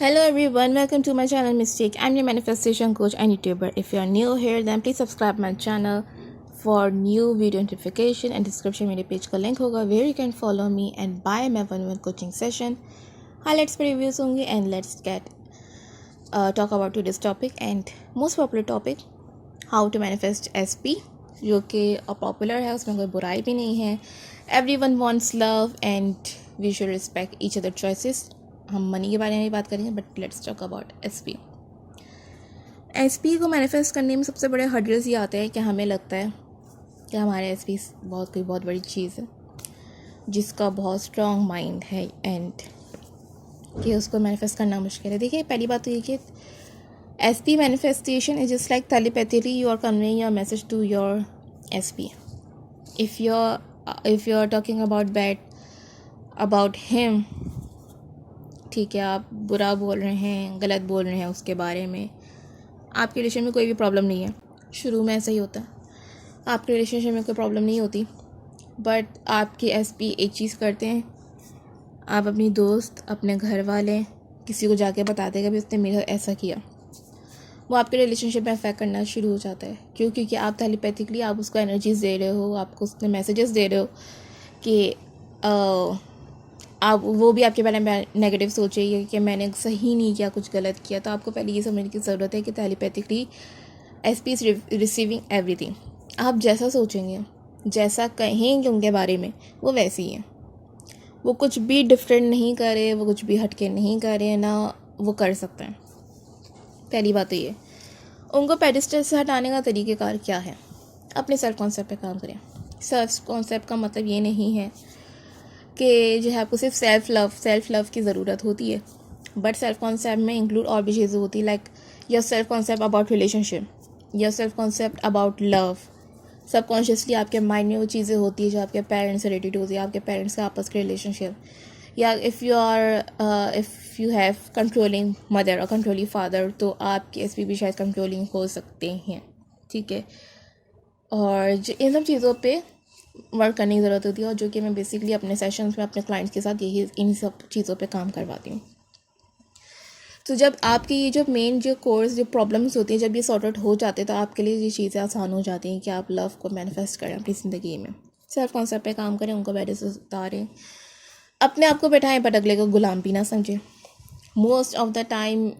Hello everyone, welcome to my channel Mistake. I'm your manifestation coach and YouTuber. If you are new here, then please subscribe my channel for new video notification and description मेरे page का link होगा where you can follow me and buy my one-on-one coaching session. Highlights पे reviews होंगे and let's get talk about today's topic and most popular topic, how to manifest SP, जो कि popular है, उसमें कोई बुराई भी नहीं है. Everyone wants love and we should respect each other choices. हम मनी के बारे में भी बात करेंगे but let's talk about SP को मैनिफेस्ट करने में सबसे बड़े हर्डल्स ये आते हैं कि हमें लगता है कि हमारे एसपी बहुत बड़ी चीज़ है जिसका बहुत स्ट्रॉन्ग माइंड है एंड कि उसको मैनिफेस्ट करना मुश्किल है. देखिए, पहली बात तो ये कि SP manifestation is just like telepathically you are conveying your message to your SP. If you are talking about him, ठीक है, आप बुरा बोल रहे हैं, गलत बोल रहे हैं उसके बारे में, आपके रिलेशन में कोई भी प्रॉब्लम नहीं है. शुरू में ऐसा ही होता है, आपके रिलेशनशिप में कोई प्रॉब्लम नहीं होती, बट आपके एसपी एक चीज़ करते हैं, आप अपनी दोस्त, अपने घर वाले, किसी को जाके बताते हैं कि उसने मेरे साथ ऐसा किया, वो आपके रिलेशनशिप में अफेक्ट करना शुरू हो जाता है. क्योंकि आप टेलीपैथिकली आप उसको एनर्जीज दे रहे हो, आपको उसने मैसेजेस दे रहे हो कि आप वो भी आपके बारे में नेगेटिव सोचेगी कि मैंने सही नहीं किया, कुछ गलत किया. तो आपको पहले ये समझने की ज़रूरत है कि telepathically SP is receiving everything. आप जैसा सोचेंगे, जैसा कहेंगे उनके बारे में, वो वैसे ही है. वो कुछ भी डिफरेंट नहीं करे, वो कुछ भी हटके नहीं करे, ना वो कर सकते हैं. पहली बात तो ये. उनको पेडिस्टल से हटाने का तरीक़ेकार क्या है? अपने सेल्फ कॉन्सेप्ट पे काम करें. सेल्फ कॉन्सेप्ट का मतलब ये नहीं है कि जो है आपको सिर्फ सेल्फ लव की ज़रूरत होती है, बट सेल्फ कॉन्सेप्ट में इंक्लूड और भी चीज़ें होती है, like your self concept about relationship, your self concept about love. Subconsciously आपके माइंड में वो चीज़ें होती है जो आपके पेरेंट्स से रिलेटेड होती है, आपके पेरेंट्स का आपस के रिलेशनशिप, या if you have controlling mother और कंट्रोलिंग फादर, तो आपके एसपी भी शायद कंट्रोलिंग हो सकते हैं. ठीक है, और इन सब चीज़ों पे वर्क करने की ज़रूरत होती है, और जो कि मैं बेसिकली अपने सेशंस में अपने क्लाइंट्स के साथ यही इन सब चीज़ों पे काम करवाती हूँ. तो जब आपकी ये जो मेन जो कोर्स जो प्रॉब्लम्स होती हैं, जब ये सॉर्ट आउट हो जाते हैं, तो आपके लिए ये चीज़ें आसान हो जाती हैं कि आप लव को मैनिफेस्ट करें अपनी ज़िंदगी में. सेल्फ कॉन्सेप्ट पे काम करें, उनको बैठे से उतारें, अपने आप को बैठाएं, बट अगले को गुलाम भी ना समझें. मोस्ट ऑफ द टाइम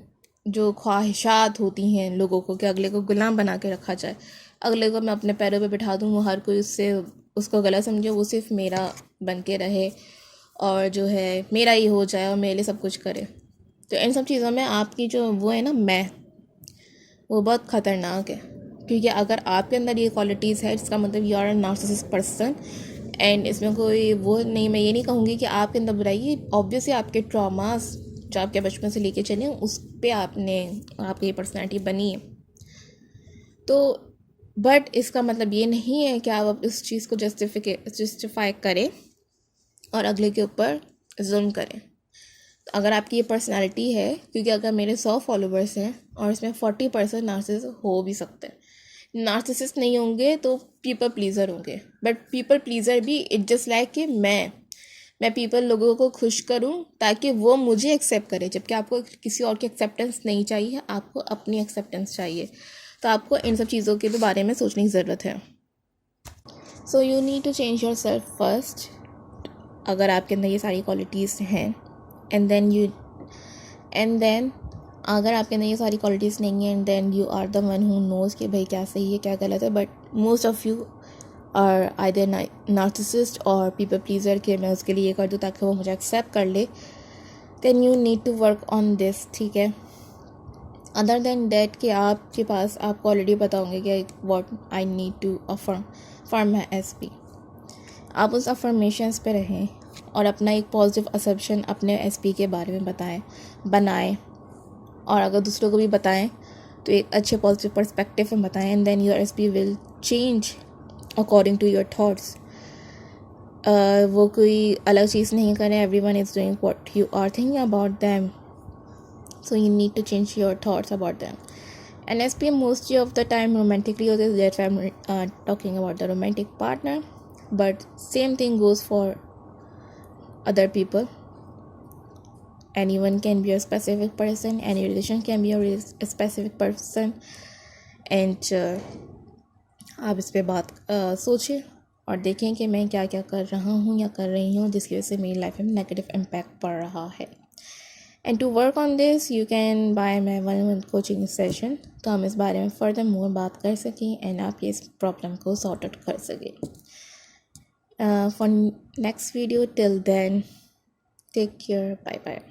जो ख्वाहिशात होती हैं लोगों को कि अगले को गुलाम बना के रखा जाए, अगले को मैं अपने पैरों पे बिठा दूँ, वो हर कोई उसको गलत समझे, वो सिर्फ मेरा बन के रहे और जो है मेरा ही हो जाए और मेरे लिए सब कुछ करे. तो इन सब चीज़ों में आपकी जो वो है ना, वो बहुत ख़तरनाक है. क्योंकि अगर आपके अंदर ये क्वालिटीज़ है, इसका मतलब you are a narcissist person. And इसमें कोई वो नहीं, मैं ये नहीं कहूँगी कि आपके अंदर बुराई, ऑब्वियसली आपके ट्रॉमास जो आपके बचपन से लेके चले उस पर आपकी ये पर्सनैलिटी बनी है. तो बट इसका मतलब ये नहीं है कि आप इस चीज़ को जस्टिफाई करें और अगले के ऊपर जुल्म करें. तो अगर आपकी ये पर्सनालिटी है, क्योंकि अगर मेरे 100 फॉलोवर्स हैं और इसमें 40% नार्सिसिस्ट हो भी सकते हैं. नार्सिसिस्ट नहीं होंगे तो पीपल प्लीज़र होंगे, बट पीपल प्लीज़र भी इट जस्ट लाइक कि मैं पीपल लोगों को खुश करूं ताकि वो मुझे एक्सेप्ट करे, जबकि आपको किसी और की एक्सेप्टेंस नहीं चाहिए, आपको अपनी एक्सेप्टेंस चाहिए. तो आपको इन सब चीज़ों के भी बारे में सोचने की ज़रूरत है. So you need to change yourself first. अगर आपके अंदर ये सारी क्वालिटीज़ हैं एंड देन अगर आपके अंदर ये सारी क्वालिटीज़ नहीं हैं and then you are the one who knows कि भाई क्या सही है क्या गलत है, but most of you are either narcissist और पीपल प्लीज़र कि मैं उसके लिए ये कर दूँ ताकि वो मुझे एक्सेप्ट कर ले. Then you need to work on this. ठीक है, अदर देन डैट कि आपके पास आपको ऑलरेडी पता होंगे कि what I need to affirm my SP. आप उस अफर्मेशंस पे रहें और अपना एक पॉजिटिव असम्पशन अपने एसपी के बारे में बनाएं, और अगर दूसरों को भी बताएं तो एक अच्छे पॉजिटिव पर्सपेक्टिव में बताएं. And then your SP will change according to your thoughts. वो कोई अलग चीज़ नहीं करें. Everyone is doing what you are thinking about them, so you need to change your thoughts about them. And SPA mostly of the time romantically होते हैं, that's why I'm talking about the romantic partner, but same thing goes for other people. anyone can be a specific person, any relation can be a specific person. And आप इस पे बात सोचें और देखें कि मैं क्या क्या कर रहा हूँ या कर रही हूँ जिसकी वजह से मेरी लाइफ में नेगेटिव इम्पैक्ट पड़ रहा है. And to work on this you can buy my 1-on-1 coaching session, तो हम इस बारे में फर्दर मोर बात कर सकें एंड आप ये इस प्रॉब्लम को सॉर्ट आउट कर सकें. For next video, till then, take care, bye bye.